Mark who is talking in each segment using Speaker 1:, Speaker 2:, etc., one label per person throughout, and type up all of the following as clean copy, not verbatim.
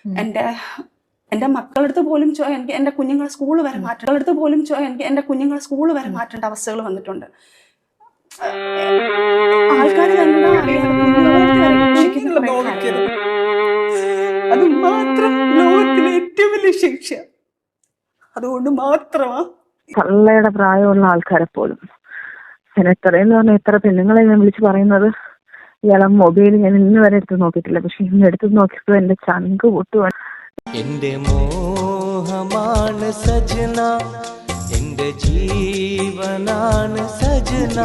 Speaker 1: എൻ്റെ എൻ്റെ മക്കളടുത്ത് പോലും എനിക്ക് എൻ്റെ കുഞ്ഞുങ്ങളെ സ്കൂൾ വരെ മാറ്റേണ്ട പോലും എനിക്ക് എൻ്റെ കുഞ്ഞുങ്ങളെ സ്കൂൾ വരെ മാറ്റേണ്ട അവസ്ഥകൾ വന്നിട്ടുണ്ട്. ആൾക്കാർ അത് മാത്രം ലോകത്തിലെ ഏറ്റവും വലിയ ശിക്ഷ. അതുകൊണ്ട് മാത്രമാ
Speaker 2: തള്ളയുടെ പ്രായമുള്ള ആൾക്കാരെ പോലും ഞാൻ എത്രയെന്ന് പറഞ്ഞാൽ എത്ര പെണ്ണുങ്ങളെ ഞാൻ വിളിച്ച് പറയുന്നത് ഇയാളെ മൊബൈൽ ഞാൻ ഇന്ന് വരെ എടുത്ത് നോക്കിയിട്ടില്ല. പക്ഷെ ഇന്ന് എടുത്ത് നോക്കിയപ്പോൾ എന്റെ ചങ്ക് പൊട്ടുവാണ്.
Speaker 3: എന്റെ മോഹമാണ് സജന, എന്റെ ജീവനാണ് സജന.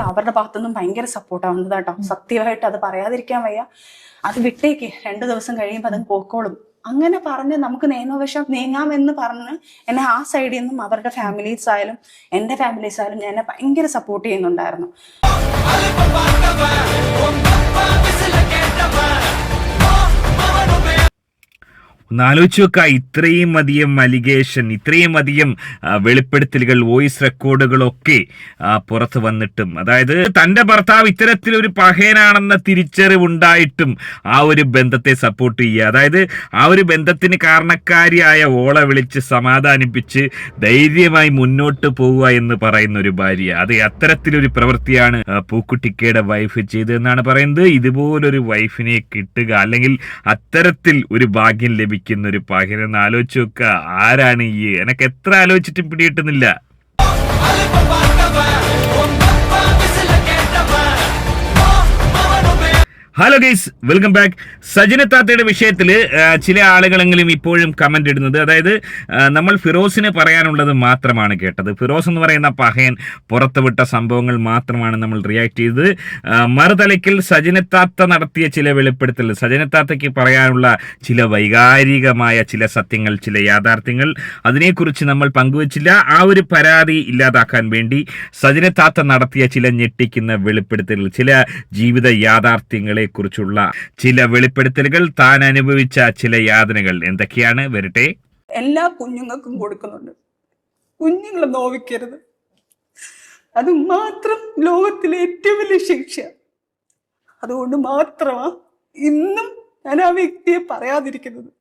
Speaker 1: അവരുടെ ഭാഗത്തുനിന്നും ഭയങ്കര സപ്പോർട്ടാവുന്നത് കേട്ടോ. സത്യമായിട്ട് അത് പറയാതിരിക്കാൻ വയ്യ. അത് വിട്ടേക്ക്, 2 ദിവസം കഴിയുമ്പോൾ അത് പോക്കോളും. അങ്ങനെ പറഞ്ഞ് നമുക്ക് നിയമവശം നീങ്ങാമെന്ന് പറഞ്ഞ് എന്നെ ആ സൈഡിൽ നിന്നും അവരുടെ ഫാമിലീസ് ആയാലും എൻ്റെ ഫാമിലീസ് ആയാലും എന്നെ ഭയങ്കര സപ്പോർട്ട് ചെയ്യുന്നുണ്ടായിരുന്നു.
Speaker 4: ഒന്നാലോചിച്ച് വെക്കുക, ഇത്രയും അധികം അലിഗേഷൻ, ഇത്രയും അധികം വെളിപ്പെടുത്തലുകൾ, വോയിസ് റെക്കോർഡുകളൊക്കെ പുറത്ത് വന്നിട്ടും, അതായത് തൻ്റെ ഭർത്താവ് ഇത്തരത്തിലൊരു പഹയനാണെന്ന തിരിച്ചറിവുണ്ടായിട്ടും ആ ഒരു ബന്ധത്തെ സപ്പോർട്ട് ചെയ്യുക, അതായത് ആ ഒരു ബന്ധത്തിന് കാരണക്കാരിയായ ഓളെ വിളിച്ച് സമാധാനിപ്പിച്ച് ധൈര്യമായി മുന്നോട്ട് പോവുക എന്ന് പറയുന്ന ഒരു ഭാര്യ, അത് അത്തരത്തിലൊരു പ്രവൃത്തിയാണ് പൂക്കുട്ടിക്കയുടെ വൈഫ് ചെയ്തതെന്നാണ് പറയുന്നത്. ഇതുപോലൊരു വൈഫിനെ കിട്ടുക, അല്ലെങ്കിൽ അത്തരത്തിൽ ഒരു ഭാഗ്യം ലഭിക്കുന്ന ഒരു പഹയനെന്ന് ആലോചിച്ച് വെക്കുക. ആരാണ് ഈ? എനക്ക് എത്ര ആലോചിച്ചിട്ടും പിടികിട്ടുന്നില്ല. Hello guys, welcome back. Sajana താത്തയുടെ വിഷയത്തിൽ ചില ആളുകളെങ്കിലും ഇപ്പോഴും കമന്റ് ഇടുന്നത്, അതായത് നമ്മൾ ഫിറോസിന് പറയാനുള്ളത് മാത്രമാണ് കേട്ടത്. ഫിറോസ് എന്ന് പറയുന്ന പഹയൻ പുറത്തുവിട്ട സംഭവങ്ങൾ മാത്രമാണ് നമ്മൾ റിയാക്ട് ചെയ്തത്. മറുതലയ്ക്കൽ സജന താത്ത നടത്തിയ ചില വെളിപ്പെടുത്തൽ, സജന താത്തയ്ക്ക് പറയാനുള്ള ചില വൈകാരികമായ ചില സത്യങ്ങൾ, ചില യാഥാർത്ഥ്യങ്ങൾ, അതിനെക്കുറിച്ച് നമ്മൾ പങ്കുവച്ചില്ല. ആ ഒരു പരാതി ഇല്ലാതാക്കാൻ വേണ്ടി സജന താത്ത നടത്തിയ ചില ഞെട്ടിക്കുന്ന വെളിപ്പെടുത്തലുകൾ, ചില ജീവിത യാഥാർത്ഥ്യങ്ങളെ കുറിച്ചുള്ള ചില വെളിപ്പെടുത്തലുകൾ, താൻ അനുഭവിച്ച ചില യാതനകൾ എന്തൊക്കെയാണ് വരട്ടെ.
Speaker 1: എല്ലാ കുഞ്ഞുങ്ങൾക്കും കൊടുക്കുന്നുണ്ട്. കുഞ്ഞുങ്ങളെ നോവിക്കരുത്. അത് മാത്രം ലോകത്തിലെ ഏറ്റവും വലിയ ശിക്ഷ. അതുകൊണ്ട് മാത്രമാ ഇന്നും ഞാൻ ആ വ്യക്തിയെ പറയാതിരിക്കുന്നത്.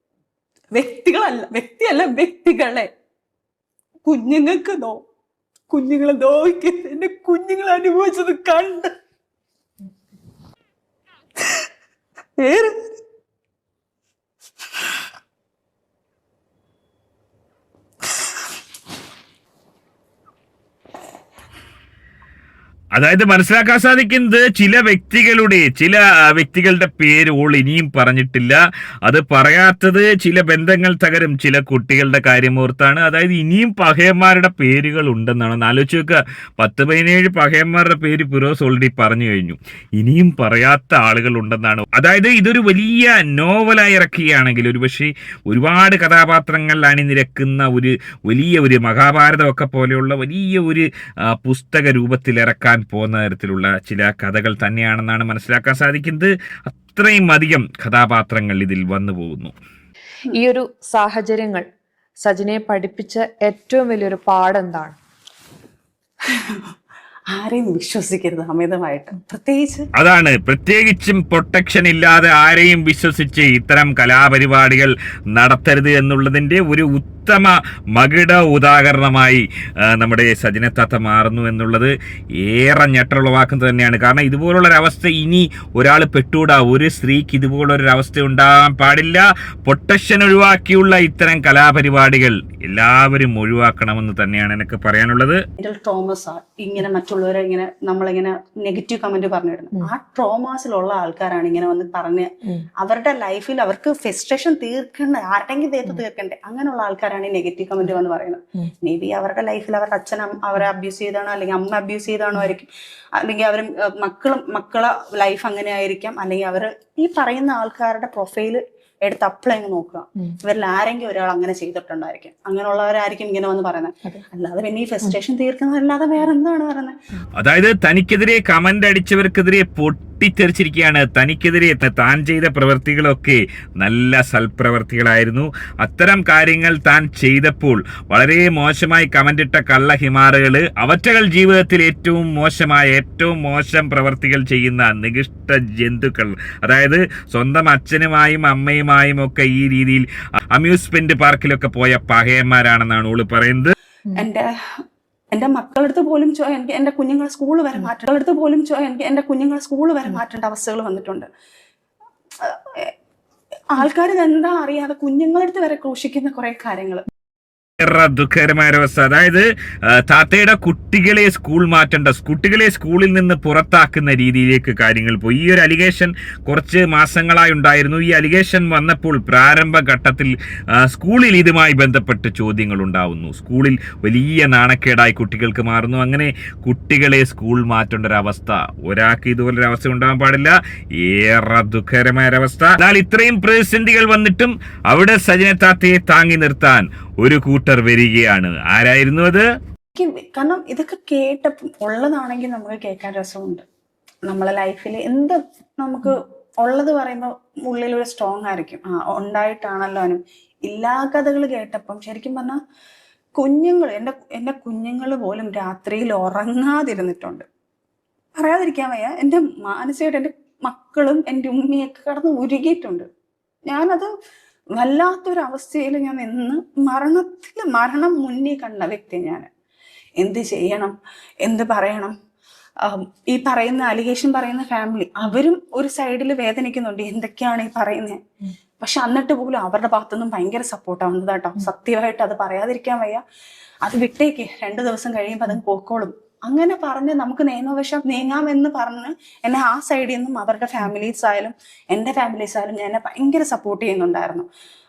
Speaker 1: വ്യക്തികളെ കുഞ്ഞുങ്ങൾക്ക് കുഞ്ഞുങ്ങളെ നോവിക്കരുത്. എന്റെ കുഞ്ഞുങ്ങൾ അനുഭവിച്ചത് കണ്ട് വേറെ
Speaker 4: അതായത് മനസ്സിലാക്കാൻ സാധിക്കുന്നത്, ചില വ്യക്തികളുടെ പേര് ഓൾ ഇനിയും പറഞ്ഞിട്ടില്ല. അത് പറയാത്തത് ചില ബന്ധങ്ങൾ തകരും, ചില കുട്ടികളുടെ കാര്യമോർത്താണ്. അതായത് ഇനിയും പഹയന്മാരുടെ പേരുകൾ ഉണ്ടെന്നാണ്. ഒന്ന് ആലോചിച്ച് വെക്കുക, 10-17 പഹയന്മാരുടെ പേര് ഫിറോസ് ഓൾറെഡി പറഞ്ഞു കഴിഞ്ഞു. ഇനിയും പറയാത്ത ആളുകൾ ഉണ്ടെന്നാണ്. അതായത് ഇതൊരു വലിയ നോവലായി ഇറക്കുകയാണെങ്കിൽ ഒരുപക്ഷെ ഒരുപാട് കഥാപാത്രങ്ങൾ അണിനിരക്കുന്ന ഒരു മഹാഭാരതമൊക്കെ പോലെയുള്ള വലിയ ഒരു പുസ്തക രൂപത്തിൽ ഇറക്കാൻ പോകുന്ന തരത്തിലുള്ള ചില കഥകൾ തന്നെയാണെന്നാണ് മനസ്സിലാക്കാൻ സാധിക്കുന്നത്. അത്രയും അധികം കഥാപാത്രങ്ങൾ ഇതിൽ വന്നു പോകുന്നു.
Speaker 5: ഈ ഒരു സാഹചര്യങ്ങൾ സജനയെ പഠിപ്പിച്ച ഏറ്റവും വലിയൊരു പാഠെന്താണ്?
Speaker 1: ആരെയും വിശ്വസിക്കരുത് അമിതമായിട്ട്.
Speaker 4: പ്രത്യേകിച്ചും പ്രൊട്ടക്ഷൻ ഇല്ലാതെ ആരെയും വിശ്വസിച്ച് ഇത്തരം കലാപരിപാടികൾ നടത്തരുത് എന്നുള്ളതിന്റെ ഒരു ഉത്തമ മകിട ഉദാഹരണമായി നമ്മുടെ സജന താത്ത മാറുന്നു എന്നുള്ളത് ഏറെ ഞെട്ടലുളവാക്കുന്നത് തന്നെയാണ്. കാരണം ഇതുപോലുള്ളൊരവസ്ഥ ഇനി ഒരാൾ പെട്ടുകൂടാ. ഒരു സ്ത്രീക്ക് ഇതുപോലൊരവസ്ഥ ഉണ്ടാകാൻ പാടില്ല. പ്രൊട്ടക്ഷൻ ഒഴിവാക്കിയുള്ള ഇത്തരം കലാപരിപാടികൾ എല്ലാവരും ഒഴിവാക്കണമെന്ന് തന്നെയാണ് എനിക്ക് പറയാനുള്ളത്.
Speaker 1: ഇങ്ങനെ മറ്റുള്ളവരെ ഇങ്ങനെ നമ്മളിങ്ങനെ നെഗറ്റീവ് കമന്റ് പറഞ്ഞിടുന്നത്, ആ ട്രോമാസിലുള്ള ആൾക്കാരാണ് ഇങ്ങനെ വന്ന് പറഞ്ഞ് അവരുടെ ലൈഫിൽ അവർക്ക് ഫ്രസ്ട്രേഷൻ തീർക്കണ്ടേ, ആരുടെങ്കിലും ദേഹത്ത് തീർക്കണ്ടേ, അങ്ങനെയുള്ള ആൾക്കാരാണ് ഈ നെഗറ്റീവ് കമന്റ് വന്ന് പറയുന്നത്. മേ ബി അവരുടെ ലൈഫിൽ അവരുടെ അച്ഛൻ അവരെ അബ്യൂസ് ചെയ്താണോ, അല്ലെങ്കിൽ അമ്മ അബ്യൂസ് ചെയ്താണോ ആയിരിക്കും, അല്ലെങ്കിൽ അവർ മക്കളെ ലൈഫ് അങ്ങനെ ആയിരിക്കാം, അല്ലെങ്കിൽ അവർ ഈ പറയുന്ന ആൾക്കാരുടെ പ്രൊഫൈല് എടുത്ത് അപ്ലൈ അങ്ങ് നോക്കുക. ഇവരിൽ ആരെങ്കിലും ഒരാൾ അങ്ങനെ ചെയ്തിട്ടുണ്ടായിരിക്കും. അങ്ങനെയുള്ളവരായിരിക്കും ഇങ്ങനെ വന്ന് പറയുന്നത്. അല്ലാതെ പിന്നെ ഈ ഫ്രസ്ട്രേഷൻ തീർക്കുന്നതല്ലാതെ വേറെ എന്താണ് പറയുന്നത്?
Speaker 4: അതായത് തനിക്കെതിരെ കമന്റ് അടിച്ചവർക്കെതിരെ പൊട്ടിത്തെറിച്ചിരിക്കുകയാണ്. തനിക്കെതിരെ താൻ ചെയ്ത പ്രവൃത്തികളൊക്കെ നല്ല സൽപ്രവർത്തികളായിരുന്നു. അത്തരം കാര്യങ്ങൾ താൻ ചെയ്തപ്പോൾ വളരെ മോശമായി കമന്റിട്ട കള്ള ഹിമാറുകൾ, അവറ്റകൾ ജീവിതത്തിൽ ഏറ്റവും മോശം പ്രവർത്തികൾ ചെയ്യുന്ന നികൃഷ്ട ജന്തുക്കൾ. അതായത് സ്വന്തം അച്ഛനുമായും അമ്മയുമായും ഒക്കെ ഈ രീതിയിൽ അമ്യൂസ്മെന്റ് പാർക്കിലൊക്കെ പോയ പഹയന്മാരാണെന്നാണ് ഓള് പറയുന്നത്.
Speaker 1: എന്റെ മക്കളടുത്ത് പോലും എനിക്ക് എന്റെ കുഞ്ഞുങ്ങളെ സ്കൂൾ വരെ എന്റെ കുഞ്ഞുങ്ങളെ സ്കൂൾ വരെ മാറ്റേണ്ട അവസ്ഥകൾ വന്നിട്ടുണ്ട്. ആൾക്കാർ ഇതെന്താ അറിയാതെ കുഞ്ഞുങ്ങളടുത്ത് വരെ ക്രൂശിക്കുന്ന കുറെ കാര്യങ്ങൾ.
Speaker 4: ദുഃഖകരമായ അവസ്ഥ. അതായത് താത്തയുടെ കുട്ടികളെ കുട്ടികളെ സ്കൂളിൽ നിന്ന് പുറത്താക്കുന്ന രീതിയിലേക്ക് കാര്യങ്ങൾ പോയി. ഈ ഒരു അലിഗേഷൻ കുറച്ച് മാസങ്ങളായി ഉണ്ടായിരുന്നു. ഈ അലിഗേഷൻ വന്നപ്പോൾ പ്രാരംഭ ഘട്ടത്തിൽ സ്കൂളിൽ ഇതുമായി ബന്ധപ്പെട്ട് ചോദ്യങ്ങൾ ഉണ്ടാവുന്നു. സ്കൂളിൽ വലിയ നാണക്കേടായി കുട്ടികൾക്ക് മാറുന്നു. അങ്ങനെ കുട്ടികളെ സ്കൂൾ മാറ്റേണ്ട ഒരവസ്ഥ, ഒരാൾക്ക് ഇതുപോലൊരു അവസ്ഥ ഉണ്ടാകാൻ പാടില്ല. ഏറെ ദുഃഖകരമായ ഒരവസ്ഥ. എന്നാൽ ഇത്രയും പ്രതിസന്ധികൾ വന്നിട്ടും അവിടെ സജന താത്തയെ താങ്ങി നിർത്താൻ ഒരു കൂട്ടർ വരികയാണ്. ആരായിരുന്നു അത്?
Speaker 1: കാരണം ഇതൊക്കെ കേട്ടപ്പോൾ ഉള്ളതാണെങ്കിൽ നമുക്ക് കേൾക്കാൻ രസമുണ്ട്. നമ്മളെ ലൈഫിൽ എന്ത് നമുക്ക് ഉള്ളത് പറയുമ്പോൾ ഉള്ളിലൊരു സ്ട്രോങ് ആയിരിക്കും. ഉണ്ടായിട്ടാണല്ലോ അവനും. എല്ലാ കഥകൾ കേട്ടപ്പം ശരിക്കും പറഞ്ഞാൽ എൻ്റെ കുഞ്ഞുങ്ങൾ പോലും രാത്രിയിൽ ഉറങ്ങാതിരുന്നിട്ടുണ്ട്. പറയാതിരിക്കാൻ വയ്യ. എൻ്റെ മാനസികമായിട്ട് എൻ്റെ മക്കളും എൻ്റെ ഉമ്മയൊക്കെ കടന്ന് ഉരുകിയിട്ടുണ്ട്. ഞാനത് വല്ലാത്തൊരവസ്ഥയിൽ ഞാൻ നിന്ന് മരണം മുന്നിൽ കണ്ട വ്യക്തി. ഞാൻ എന്ത് ചെയ്യണം, എന്ത് പറയണം? ഈ പറയുന്ന അലിഗേഷൻ പറയുന്ന ഫാമിലി അവരും ഒരു സൈഡിൽ വേദനിക്കുന്നുണ്ട്, എന്തൊക്കെയാണ് ഈ പറയുന്നത്. പക്ഷെ എന്നിട്ട് പോലും അവരുടെ ഭാഗത്തുനിന്നും ഭയങ്കര സപ്പോർട്ടാണ് വന്നത് കേട്ടോ. സത്യമായിട്ട് അത് പറയാതിരിക്കാൻ വയ്യ. അത് വിട്ടേക്ക്, 2 ദിവസം കഴിയുമ്പോൾ അത് പോക്കോളും. അങ്ങനെ പറഞ്ഞ് നമുക്ക് നിയമവശം നീങ്ങാമെന്ന് പറഞ്ഞ് എന്നെ ആ സൈഡിൽ നിന്നും അവരുടെ ഫാമിലീസ് ആയാലും എൻ്റെ ഫാമിലീസ് ആയാലും എന്നെ ഭയങ്കര സപ്പോർട്ട് ചെയ്യുന്നുണ്ടായിരുന്നു.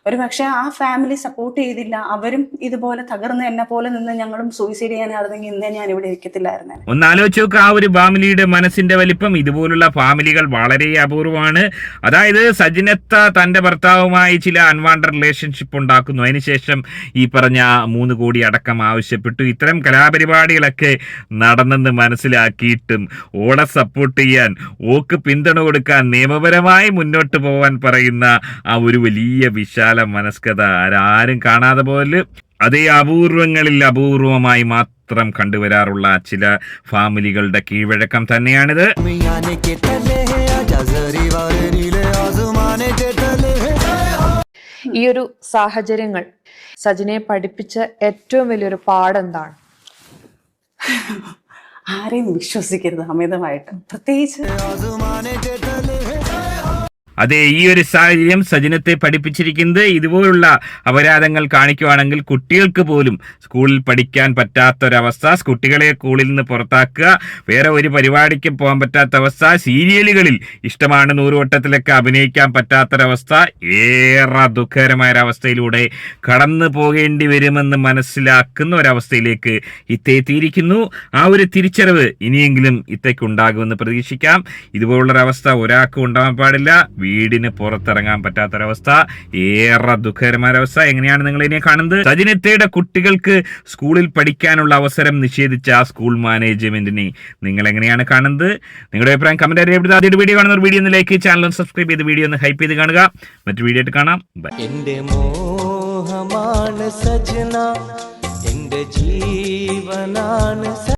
Speaker 1: ഒരു പക്ഷെ ആ ഫാമിലി സപ്പോർട്ട് ചെയ്തില്ല, അവരും ഇതുപോലെ തകർന്ന് എന്നെ പോലെ നിന്ന് ഞങ്ങളും സൂയിസൈഡ് ചെയ്യാനായിരുന്നെങ്കിൽ ഇന്നേ ഞാൻ ഇവിടെ ഇരിക്കത്തില്ലായിരുന്നു.
Speaker 4: ഒന്ന് ആലോചിച്ച് നോക്കുക ആ ഒരു ഫാമിലിയുടെ മനസ്സിന്റെ വലിപ്പം. ഇതുപോലുള്ള ഫാമിലികൾ വളരെ അപൂർവമാണ്. അതായത് സജിനത്ത തന്റെ ഭർത്താവുമായി ചില അൺവാണ്ടഡ് റിലേഷൻഷിപ്പ് ഉണ്ടാക്കുന്നു. അതിനുശേഷം ഈ പറഞ്ഞ 3 കോടി അടക്കം ആവശ്യപ്പെട്ടു. ഇത്തരം കലാപരിപാടികളൊക്കെ നടന്നെന്ന് മനസ്സിലാക്കിയിട്ടും ഓളെ സപ്പോർട്ട് ചെയ്യാൻ, ഓക്ക് പിന്തുണ കൊടുക്കാൻ, നിയമപരമായി മുന്നോട്ട് പോകാൻ പറയുന്ന ആ ഒരു വലിയ വിശാല മനസ്കത ആരും കാണാതെ പോലെ അതേ അപൂർവമായി മാത്രം കണ്ടുവരാറുള്ള ചില ഫാമിലികളുടെ കീഴ്വഴക്കം തന്നെയാണിത്.
Speaker 5: ഈ ഒരു സാഹചര്യങ്ങൾ സജിനെ പഠിപ്പിച്ച ഏറ്റവും വലിയൊരു പാഠെന്താണ്?
Speaker 1: ആരെയും വിശ്വസിക്കരുത് അമിതമായിട്ട്, പ്രത്യേകിച്ച്
Speaker 4: അതെ, ഈ ഒരു സാഹചര്യം സജിനത്തെ പഠിപ്പിച്ചിരിക്കുന്നത് ഇതുപോലുള്ള അപരാധങ്ങൾ കാണിക്കുവാണെങ്കിൽ കുട്ടികൾക്ക് പോലും സ്കൂളിൽ പഠിക്കാൻ പറ്റാത്തൊരവസ്ഥ, കുട്ടികളെ സ്കൂളിൽ നിന്ന് പുറത്താക്കുക, വേറെ ഒരു പരിപാടിക്ക് പോകാൻ പറ്റാത്ത അവസ്ഥ, സീരിയലുകളിൽ ഇഷ്ടമാണ് 100 വട്ടത്തിലൊക്കെ അഭിനയിക്കാൻ പറ്റാത്തൊരവസ്ഥ, ഏറെ ദുഃഖകരമായൊരവസ്ഥയിലൂടെ കടന്നു പോകേണ്ടി വരുമെന്ന് മനസ്സിലാക്കുന്ന ഒരവസ്ഥയിലേക്ക് ഇത്തെത്തിയിരിക്കുന്നു. ആ ഒരു തിരിച്ചറിവ് ഇനിയെങ്കിലും ഇത്തേക്കുണ്ടാകുമെന്ന് പ്രതീക്ഷിക്കാം. ഇതുപോലുള്ളൊരവസ്ഥ ഒരാൾക്കും ഉണ്ടാകാൻ പാടില്ല. വീടിന് പുറത്തിറങ്ങാൻ പറ്റാത്തൊരവസ്ഥ, ഏറെ ദുഃഖകരമായ അവസ്ഥ. എങ്ങനെയാണ് നിങ്ങൾ ഇതിനെ കാണുന്നത്? സജിനത്തയുടെ കുട്ടികൾക്ക് സ്കൂളിൽ പഠിക്കാനുള്ള അവസരം നിഷേധിച്ച ആ സ്കൂൾ മാനേജ്മെന്റിനെ നിങ്ങൾ എങ്ങനെയാണ് കാണുന്നത്? നിങ്ങളുടെ അഭിപ്രായം കമന്റ് അറിയപ്പെടുന്നത്. ആദ്യമായിട്ട് വീഡിയോ കാണുന്ന വീഡിയോ ഒന്ന് ലൈക്ക്, ചാനൽ ഒന്ന് സബ്സ്ക്രൈബ് ചെയ്ത് വീഡിയോ ഒന്ന് ഹൈപ്പ് ചെയ്ത് കാണുക. മറ്റു വീഡിയോ ആയിട്ട് കാണാം.
Speaker 3: എന്റെ മോഹമാണ് സജന, എന്റെ ജീവനാണ്